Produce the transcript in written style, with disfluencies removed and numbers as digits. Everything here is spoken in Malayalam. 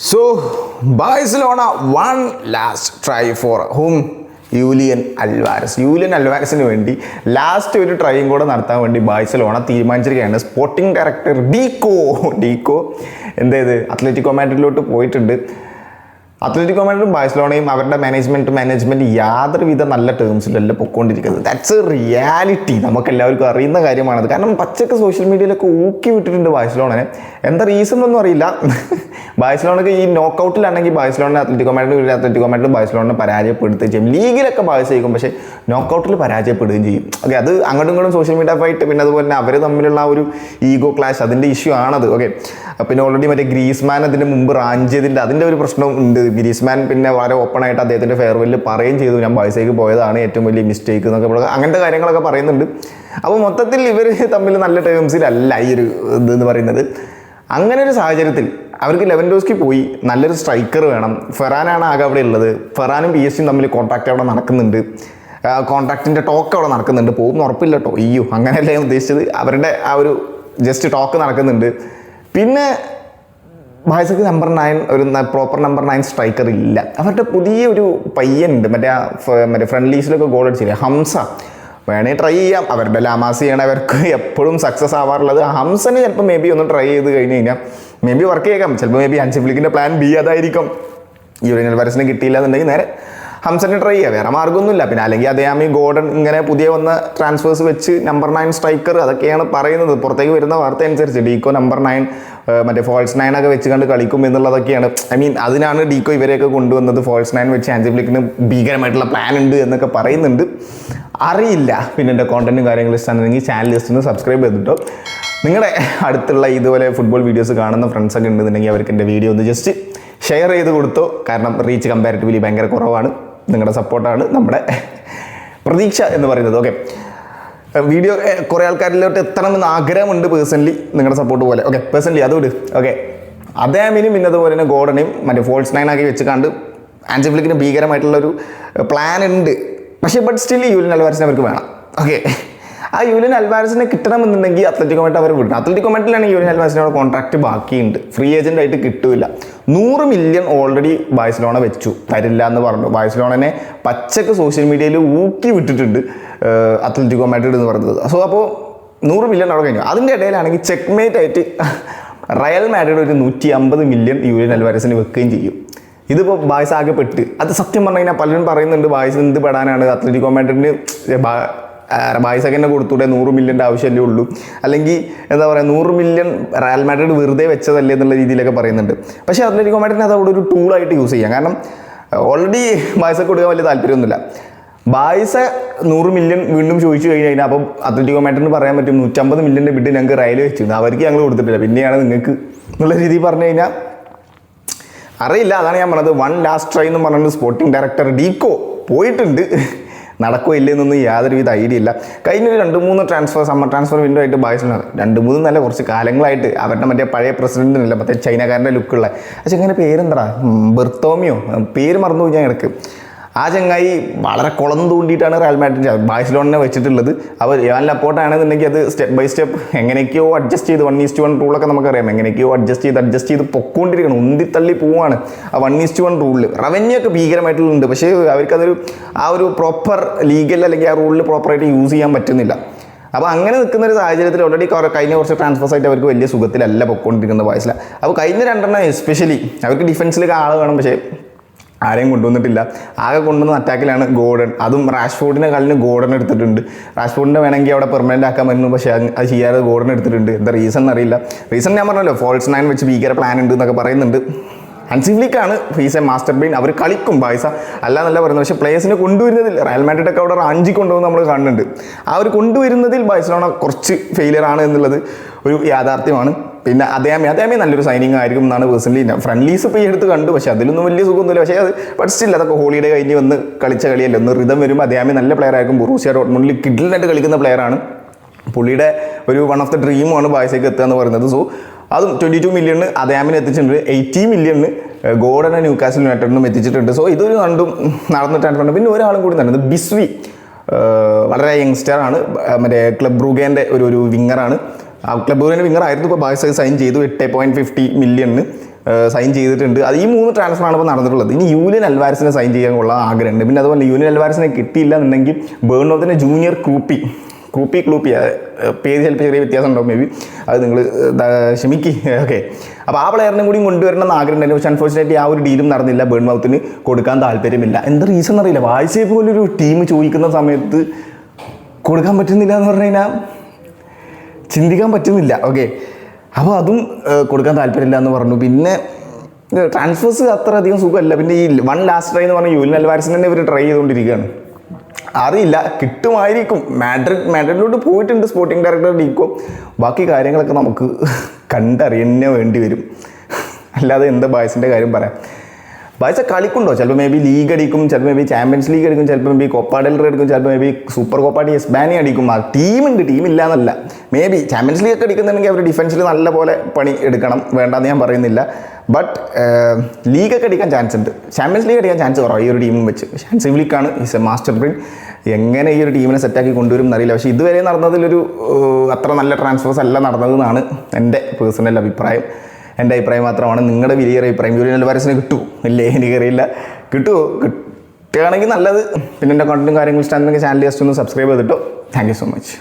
So, Barcelona one last try for whom? Julian അൽവാരസിന് വേണ്ടി ലാസ്റ്റ് ഒരു ട്രൈയും കൂടെ നടത്താൻ വേണ്ടി ബാഴ്സലോണ തീരുമാനിച്ചിരിക്കുകയാണ്. സ്പോർട്ടിംഗ് ഡയറക്ടർ ഡീക്കോ എന്തേത് അത്ലറ്റിക്കോ മാഡ്രിഡിലോട്ട് പോയിട്ടുണ്ട്. അത്ലറ്റിക്കോ മാഡ്രിഡും ബാഴ്സലോണയും അവരുടെ മാനേജ്മെൻറ്റ് യാതൊരുവിധ നല്ല ടേംസിലല്ല പൊയ്ക്കൊണ്ടിരിക്കുന്നത്. ദാറ്റ്സ് എ റിയാലിറ്റി, നമുക്കെല്ലാവർക്കും അറിയുന്ന കാര്യമാണത്. കാരണം പച്ചക്ക് സോഷ്യൽ മീഡിയയിലൊക്കെ ഊക്കി വിട്ടിട്ടുണ്ട് ബാഴ്സലോണനെ. എന്താ റീസൺ ഒന്നും അറിയില്ല. ബാഴ്സലോണക്ക് ഈ നോക്കൗട്ടിലാണെങ്കിൽ ബാഴ്സലോണ അത്ലറ്റിക്കോ മാഡ്രിഡ് ബാഴ്സലോണനെ പരാജയപ്പെടുത്തുകയും ചെയ്യും. ലീഗിലൊക്കെ ബാഴ്സയിക്കും, പക്ഷേ നോക്കൗട്ടിൽ പരാജയപ്പെടുകയും ചെയ്യും. ഓക്കെ, അത് അങ്ങോട്ടും ഇങ്ങോട്ടും സോഷ്യൽ മീഡിയ ഫൈറ്റ്, പിന്നെ അതുപോലെ തന്നെ അവർ തമ്മിലുള്ള ഒരു ഈഗോ ക്ലാഷ്, അതിൻ്റെ ഇഷ്യൂ ആണത്. ഓക്കെ, പിന്നെ ഓൾറെഡി മറ്റേ ഗ്രീസ്മാൻ അതിന് മുമ്പ് റാഞ്ചിയതിൻ്റെ അതിൻ്റെ ഒരു പ്രശ്നം ഉണ്ട്. ഗ്രീസ്മാൻ പിന്നെ വളരെ ഓപ്പൺ ആയിട്ട് അദ്ദേഹത്തിൻ്റെ ഫെയർവെല്ലിൽ പറയുകയും ചെയ്തു, ഞാൻ ബാഴ്സയ്ക്ക് പോയതാണ് ഏറ്റവും വലിയ മിസ്റ്റേക്ക് എന്നൊക്കെ, അങ്ങനത്തെ കാര്യങ്ങളൊക്കെ പറയുന്നുണ്ട്. അപ്പോൾ മൊത്തത്തിൽ ഇവർ തമ്മിൽ നല്ല ടേംസിലല്ല ഈ ഒരു ഇതെന്ന് പറയുന്നത്. അങ്ങനെ ഒരു സാഹചര്യത്തിൽ അവർക്ക് ലെവൻഡോസ്കി പോയി, നല്ലൊരു സ്ട്രൈക്കർ വേണം. ഫെറാനാണ് ആകെ അവിടെ ഉള്ളത്. ഫെറാനും PSG തമ്മിൽ കോൺട്രാക്റ്റ് അവിടെ നടക്കുന്നുണ്ട്. കോൺട്രാക്റ്റിൻ്റെ ടോക്ക് അവിടെ നടക്കുന്നുണ്ട്. പോകുന്ന ഉറപ്പില്ല കേട്ടോ. അങ്ങനെയല്ല ഞാൻ ഉദ്ദേശിച്ചത്. അവരുടെ ആ ഒരു ജസ്റ്റ് ടോക്ക് നടക്കുന്നുണ്ട്. പിന്നെ ബാഴ്സയ്ക്ക് നമ്പർ 9 ഒരു പ്രോപ്പർ നമ്പർ 9 സ്ട്രൈക്കർ ഇല്ല. അവരുടെ പുതിയൊരു പയ്യനുണ്ട്, മറ്റേ ഫ്രണ്ട്ലീസിലൊക്കെ ഗോൾ അടിച്ചില്ലേ, ഹംസ. വേണേൽ ട്രൈ ചെയ്യാം. അവരുടെ ലാമാസിയാണ് അവർക്ക് എപ്പോഴും സക്സസ് ആവാറുള്ളത്. ഹംസനെ ചിലപ്പോൾ മേ ബി ഒന്ന് ട്രൈ ചെയ്ത് കഴിഞ്ഞ് കഴിഞ്ഞാൽ മേ ബി വർക്ക് ചെയ്യാം. ചിലപ്പോൾ മേ ബി ഹാൻസി ഫ്ലിക്കിൻ്റെ പ്ലാൻ ബി അതായിരിക്കും. യൂലിയൻ അൽവാരസിനെ കിട്ടിയില്ല എന്നുണ്ടെങ്കിൽ നേരെ ഹംസനെ ട്രൈ ചെയ്യുക, വേറെ മാർഗ്ഗമൊന്നുമില്ല. പിന്നെ അല്ലെങ്കിൽ അദ്ദേഹം ഈ ഗോർഡൻ ഇങ്ങനെ പുതിയ വന്ന ട്രാൻസ്ഫേഴ്സ് വെച്ച് നമ്പർ 9 സ്ട്രൈക്കർ അതൊക്കെയാണ് പറയുന്നത്. പുറത്തേക്ക് വരുന്ന വാർത്ത അനുസരിച്ച് ഡീക്കോ നമ്പർ 9 മറ്റേ ഫോൾസ് 9 ഒക്കെ വെച്ച് കണ്ട് കളിക്കും എന്നുള്ളതൊക്കെയാണ്. അതിനാണ് ഡീക്കോ ഇവരെയൊക്കെ കൊണ്ടുവന്നത്. ഫോൾസ് 9 വെച്ച് ഹാൻസി ഫ്ലിക്കിന് ഭീകരമായിട്ടുള്ള പ്ലാൻ ഉണ്ട് എന്നൊക്കെ പറയുന്നുണ്ട്. അറിയില്ല. പിന്നെ എൻ്റെ കോണ്ടന്റും കാര്യങ്ങളും ഇഷ്ടമാണെങ്കിൽ ചാനൽ ജസ്റ്റ് ഒന്ന് സബ്സ്ക്രൈബ് ചെയ്തിട്ടോ. നിങ്ങളുടെ അടുത്തുള്ള ഇതുപോലെ ഫുട്ബോൾ വീഡിയോസ് കാണുന്ന ഫ്രണ്ട്സൊക്കെ ഉണ്ടെന്നുണ്ടെങ്കിൽ അവർക്ക് എൻ്റെ വീഡിയോ ഒന്ന് ജസ്റ്റ് ഷെയർ ചെയ്ത് കൊടുത്തോ. കാരണം റീച്ച് കമ്പാരിറ്റീവ്ലി ഭയങ്കര കുറവാണ്. നിങ്ങളുടെ സപ്പോർട്ടാണ് നമ്മുടെ പ്രതീക്ഷ എന്ന് പറയുന്നത്. ഓക്കെ, വീഡിയോ കുറേ ആൾക്കാരിലോട്ട് എത്തണമെന്ന് ആഗ്രഹമുണ്ട് പേഴ്സണലി, നിങ്ങളുടെ സപ്പോർട്ട് പോലെ. ഓക്കെ, പേഴ്സണലി അതുകൊണ്ട് ഓക്കെ, അദ്ദേഹമിനും പിന്നെ അതുപോലെ തന്നെ ഗോർഡനെയും മറ്റേ ഫോൾസ് 9 ആക്കി വെച്ച് കണ്ട് ഹാൻസി ഫ്ലിക്കിന് ഭീകരമായിട്ടുള്ളൊരു പ്ലാൻ ഉണ്ട്. പക്ഷേ ബട്ട് സ്റ്റിൽ യൂലിയൻ അൽവാരസിനെ അവർക്ക് വേണം. ഓക്കെ, ആ യൂലിയൻ അൽവാരസിനെ കിട്ടണമെന്നുണ്ടെങ്കിൽ അത്ലറ്റിക്കോ മാഡ്രിഡ് അവർ വിടണം. അത്ലറ്റിക്കോ മാഡ്രിഡിലാണെങ്കിൽ യൂലിയൻ അൽവാരസിനോട് കോൺട്രാക്ട് ബാക്കിയുണ്ട്, ഫ്രീ ഏജൻ്റ് ആയിട്ട് കിട്ടില്ല. 100 മില്യൺ ഓൾറെഡി ബാഴ്സലോണ വെച്ചു, തരില്ല എന്ന് പറഞ്ഞു. ബാഴ്സലോണനെ പച്ചക്ക് സോഷ്യൽ മീഡിയയിൽ ഊക്കി വിട്ടിട്ടുണ്ട് അത്ലറ്റിക്കോ മാഡ്രിഡ് എന്ന് പറയുന്നത്. സോ അപ്പോൾ 100 മില്യൺ അവിടെ കഴിഞ്ഞു. അതിൻ്റെ ഇടയിലാണെങ്കിൽ ചെക്ക്മേറ്റ് ആയിട്ട് റയൽ മാഡ്രിഡ് ഒരു 150 മില്യൺ യൂലിയൻ അൽവാരസിന് വെക്കുകയും ചെയ്യും. ഇതിപ്പോൾ ബാഴ്സ ആകെ പെട്ട്. അത് സത്യം പറഞ്ഞു കഴിഞ്ഞാൽ പലരും പറയുന്നുണ്ട് ബാഴ്സ എന്ത് പെടാനാണ്, അത്ലറ്റിക്കോ മാഡ്രിഡിന് ബാഴ്സയ്ക്ക് തന്നെ കൊടുത്തൂടെ, 100 മില്യൻ്റെ ആവശ്യമല്ലേ ഉള്ളൂ, അല്ലെങ്കിൽ എന്താ പറയുക 100 മില്യൺ റയൽ മാഡ്രിഡ് വെറുതെ വെച്ചതല്ലേ എന്നുള്ള രീതിയിലൊക്കെ പറയുന്നുണ്ട്. പക്ഷേ അത്ലറ്റിക്കോ മാഡ്രിഡിന് അത് അവിടെ ഒരു ടൂളായിട്ട് യൂസ് ചെയ്യാം. കാരണം ഓൾറെഡി ബാഴ്സയ്ക്ക് കൊടുക്കാൻ വലിയ താല്പര്യമൊന്നുമില്ല. ബാഴ്സ 100 മില്യൺ വീണ്ടും ചോദിച്ചു കഴിഞ്ഞാൽ അപ്പം അത്ലറ്റിക്കോ മാഡ്രിഡിന് പറയാൻ പറ്റും 150 മില്യൻ്റെ ബിഡ് ഞങ്ങൾക്ക് റയൽ വെച്ചിരുന്നു, അവർക്ക് ഞങ്ങൾ കൊടുത്തിട്ടില്ല, പിന്നെയാണ് നിങ്ങൾക്ക് എന്നുള്ള രീതിയിൽ പറഞ്ഞു കഴിഞ്ഞാൽ അറിയില്ല. അതാണ് ഞാൻ പറഞ്ഞത്, വൺ ലാസ്റ്റ് ട്രൈ എന്ന് പറഞ്ഞിട്ട് സ്പോർട്ടിംഗ് ഡയറക്ടർ ഡീക്കോ പോയിട്ടുണ്ട്. നടക്കോ ഇല്ലെന്നൊന്നും യാതൊരുവിധ ഐഡിയ ഇല്ല. കഴിഞ്ഞൊരു 2-3 സമ്മർ ട്രാൻസ്ഫർ വിൻഡോ ആയിട്ട് ബാഴ്സലോണ 2-3 നല്ല കുറച്ച് കാലങ്ങളായിട്ട് അവരുടെ മറ്റേ പഴയ പ്രസിഡന്റിനല്ല, മറ്റേ ചൈനക്കാരൻ്റെ ലുക്കുള്ള പക്ഷേ ഇങ്ങനെ പേരെന്താ ബെർത്തോമിയോ, പേര് മറന്നു പോയി ഞാൻ ഇടയ്ക്ക്. ആ ചങ്ങായി വളരെ കുളം തൂണ്ടിയിട്ടാണ് റയൽ മാഡ്രിഡ് ബാഴ്സലോണനെ വെച്ചിട്ടുള്ളത്. അവർ യാൻ ലപ്പോർട്ടാണെന്നുണ്ടെങ്കിൽ അത് സ്റ്റെപ്പ് ബൈ സ്റ്റെപ്പ് എങ്ങനെയൊക്കെയോ അഡ്ജസ്റ്റ് ചെയ്ത് 1:1 റൂളൊക്കെ നമുക്കറിയാം, എങ്ങനെയൊക്കെയോ അഡ്ജസ്റ്റ് ചെയ്ത് പൊക്കോണ്ടിരിക്കണം, ഉന്തിത്തള്ളി പോവാണ് ആ 1:1 റൂളിൽ. റവന്യൂ ഒക്കെ ഭീകരമായിട്ടുള്ളുണ്ട്, പക്ഷേ അവർക്കതൊരു ആ ഒരു പ്രോപ്പർ ലീഗൽ അല്ലെങ്കിൽ ആ റൂളിൽ പ്രോപ്പറായിട്ട് യൂസ് ചെയ്യാൻ പറ്റുന്നില്ല. അപ്പോൾ അങ്ങനെ നിൽക്കുന്ന ഒരു സാഹചര്യത്തിൽ ഓൾറെഡി കഴിഞ്ഞ കുറച്ച് ട്രാൻസ്ഫേഴ്സ് ആയിട്ട് അവർക്ക് വലിയ സുഖത്തിലല്ല പൊക്കോണ്ടിരിക്കുന്നത് ബാഴ്സ. അപ്പോൾ കഴിഞ്ഞ 2 എസ്പെഷ്യലി അവർക്ക് ഡിഫൻസിലേക്ക് ആൾ വേണം, പക്ഷേ ആരെയും കൊണ്ടുവന്നിട്ടില്ല. ആകെ കൊണ്ടുവന്ന അറ്റാക്കിലാണ് ഗോർഡൻ. അതും റാഷ്ഫോർഡിനെ കളിന് ഗോർഡൻ എടുത്തിട്ടുണ്ട്. റാഷ്ഫോർഡിനെ വേണമെങ്കിൽ അവിടെ പെർമനൻ്റ് ആക്കാൻ പറ്റുന്നു, പക്ഷേ അത് ചെയ്യാതെ ഗോർഡൻ എടുത്തിട്ടുണ്ട്. എന്താ റീസൺ അറിയില്ല. റീസൺ ഞാൻ പറഞ്ഞല്ലോ, ഫോൾസ് 9 വെച്ച് ഭീകര പ്ലാൻ ഉണ്ട് എന്നൊക്കെ പറയുന്നുണ്ട്. ഹാൻസി ഫ്ലിക്കാണ് ഫീസ് എ മാസ്റ്റർ ബ്രെയിൻ. അവർ കളിക്കും ബാഴ്സ അല്ലാന്നല്ല പറയുന്നത്, പക്ഷേ പ്ലേയേഴ്സിനെ കൊണ്ടുവരുന്നതിൽ റയൽ മാഡ്രിഡൊക്കെ അവിടെ റാഞ്ചി കൊണ്ടുവന്ന് നമ്മൾ കാണുന്നുണ്ട്. ആ ഒരു കൊണ്ടുവരുന്നതിൽ ബാഴ്സലോണ കുറച്ച് ഫെയിലിയർ ആണ് എന്നുള്ളത് ഒരു യാഥാർത്ഥ്യമാണ്. പിന്നെ അദ്ദേഹമേ നല്ലൊരു സൈനിങ് ആയിരിക്കും എന്നാണ് പേഴ്സണലി. ഫ്രണ്ട്ലീസ് ഇപ്പോൾ ഈ എടുത്ത് കണ്ടു, പക്ഷേ അതിലൊന്നും വലിയ സുഖമൊന്നുമില്ല. പക്ഷേ അത് പഠിച്ചില്ല, അതൊക്കെ ഹോളിഡേ കഴിഞ്ഞ് വന്ന് കളിച്ച കളിയല്ല. ഒന്ന് റിതം വരുമ്പോൾ അദ്ദേഹമേ നല്ല പ്ലെയർ ആയിരിക്കും. ബൊറൂസിയ ഡോർട്ട്മുണ്ടിൽ കിഡിലായിട്ട് കളിക്കുന്ന പ്ലെയറാണ്. പുള്ളിയുടെ ഒരു വൺ ഓഫ് ദ ഡ്രീമാണ് ബാഴ്സയ്ക്ക് എത്തുക എന്ന് പറയുന്നത്. സോ അതും 22 മില്യണ് അദ്ദേഹമിന് എത്തിച്ചിട്ടുണ്ട്, 80 മില്യണ് ഗോർഡനെ ന്യൂകാസിൽ യുണൈറ്റഡിനും എത്തിച്ചിട്ടുണ്ട്. സോ ഇതൊരു കണ്ടും നടന്നിട്ടാണ്. പിന്നെ ഒരാളും കൂടി നടന്നത് ബിസ്വി, വളരെ യങ്സ്റ്ററാണ്, മറ്റേ ക്ലബ് ബ്രൂഗേൻ്റെ ഒരു വിങ്ങറാണ്. ക്ലബ് ബ്രൂഗേൻ്റെ വിങ്ങർ ആയിരുന്നു. ഇപ്പോൾ ബാഴ്സ സൈൻ ചെയ്തു 8.50 മില്യണ്. സൈൻ ചെയ്തിട്ടുണ്ട്. അത് ഈ 3 ട്രാൻസ്ഫറാണ് ഇപ്പോൾ നടന്നിട്ടുള്ളത്. ഇനി യൂലിയൻ അൽവാരസിനെ സൈൻ ചെയ്യാൻ കൊള്ള ആഗ്രഹമുണ്ട്. പിന്നെ അതുപോലെ യൂലിയൻ അൽവാരസിനെ കിട്ടിയില്ല എന്നുണ്ടെങ്കിൽ ബേൺമൗത്തിൻ്റെ ജൂനിയർ ക്ലൂപ്പി പേര് ചിലപ്പോൾ ചെറിയ വ്യത്യാസം ഉണ്ടാവും, മേ ബി അത് നിങ്ങൾ ക്ഷമിക്ക്. ഓക്കെ, അപ്പോൾ ആ പ്ലെയറിനും കൂടി കൊണ്ടുവരണം എന്ന് ആഗ്രഹമുണ്ടായിരുന്നു. പക്ഷേ അൺഫോർച്ചുനേറ്റ്ലി ആ ഒരു ഡീലും നടന്നില്ല. ബേൺമൗത്തിന് കൊടുക്കാൻ താല്പര്യമില്ല. എന്താ റീസൺ എന്നറിയില്ല. വായിച്ചേ പോലൊരു ടീം ചോദിക്കുന്ന സമയത്ത് കൊടുക്കാൻ പറ്റുന്നില്ല എന്ന് പറഞ്ഞു കഴിഞ്ഞാൽ ചിന്തിക്കാൻ പറ്റുന്നില്ല. ഓക്കെ, അപ്പോൾ അതും കൊടുക്കാൻ താല്പര്യമില്ല എന്ന് പറഞ്ഞു. പിന്നെ ട്രാൻസ്ഫേഴ്സ് അത്ര അധികം സുഖമല്ല. പിന്നെ ഈ വൺ ലാസ്റ്റ് ട്രൈ എന്ന് പറഞ്ഞാൽ യൂലിയൻ അൽവാരസിനെ തന്നെ ഇവർ ട്രൈ ചെയ്തുകൊണ്ടിരിക്കുകയാണ്. അറിയില്ല, കിട്ടുമായിരിക്കും. മാഡ്രിഡിലോട്ട് പോയിട്ടുണ്ട് സ്പോർട്ടിംഗ് ഡയറക്ടർ ഡീക്കോ. ബാക്കി കാര്യങ്ങളൊക്കെ നമുക്ക് കണ്ടറിയന്നെ വേണ്ടി വരും. അല്ലാതെ എന്താ ബായ്സിൻ്റെ കാര്യം പറയാം. ബായ്സ കളിക്കുണ്ടോ? ചിലപ്പോൾ മേ ബി ലീഗ് അടിക്കും, ചിലപ്പോൾ മേ ബി ചാമ്പ്യൻസ് ലീഗ് അടിക്കും, ചിലപ്പോൾ maybe Copa del Rey അടിക്കും, ചിലപ്പോൾ maybe super Copa de Espana അടിക്കും. ആ ടീമുണ്ട്, ടീമില്ല എന്നല്ല. മേ ബി ചാമ്പ്യൻസ് ലീഗ് ഒക്കെ അടിക്കുന്നുണ്ടെങ്കിൽ അവർ ഡിഫൻസിൽ നല്ല പോലെ പണി എടുക്കണം, വേണ്ടെന്ന് ഞാൻ പറയുന്നില്ല. ബട്ട് ലീഗൊക്കെ അടിക്കാൻ ചാൻസ് ഉണ്ട്. ചാമ്പ്യൻസ് ലീഗ് അടിക്കാൻ ചാൻസ് കുറവാണ് ഈ ഒരു ടീമും വെച്ച്. ഷാൻസി ഫ്ലിക്കാണ്, ഈസ് എ മാസ്റ്റർ ബ്രെയിൻ. എങ്ങനെ ഈ ഒരു ടീമിനെ സെറ്റാക്കി കൊണ്ടുവരും എന്നറിയില്ല. പക്ഷേ ഇതുവരെ നടന്നതിലൊരു അത്ര നല്ല ട്രാൻസ്ഫേഴ്സ് അല്ല നടന്നതെന്നാണ് എൻ്റെ പേഴ്സണൽ അഭിപ്രായം. എൻ്റെ അഭിപ്രായം മാത്രമാണ്. നിങ്ങളുടെ വലിയ അഭിപ്രായം. യൂലിയൻ അൽവാരസിനെ കിട്ടുമോ ഇല്ലേ? എനിക്കറിയില്ല. കിട്ടുകയാണെങ്കിൽ നല്ലത്. പിന്നെ എൻ്റെ കണ്ടന്റും കാര്യങ്ങളും ഇഷ്ടമാണെങ്കിൽ ചാനൽ ജസ്റ്റ് ഒന്ന് സബ്സ്ക്രൈബ് ചെയ്തിട്ടോ. Thank you so much.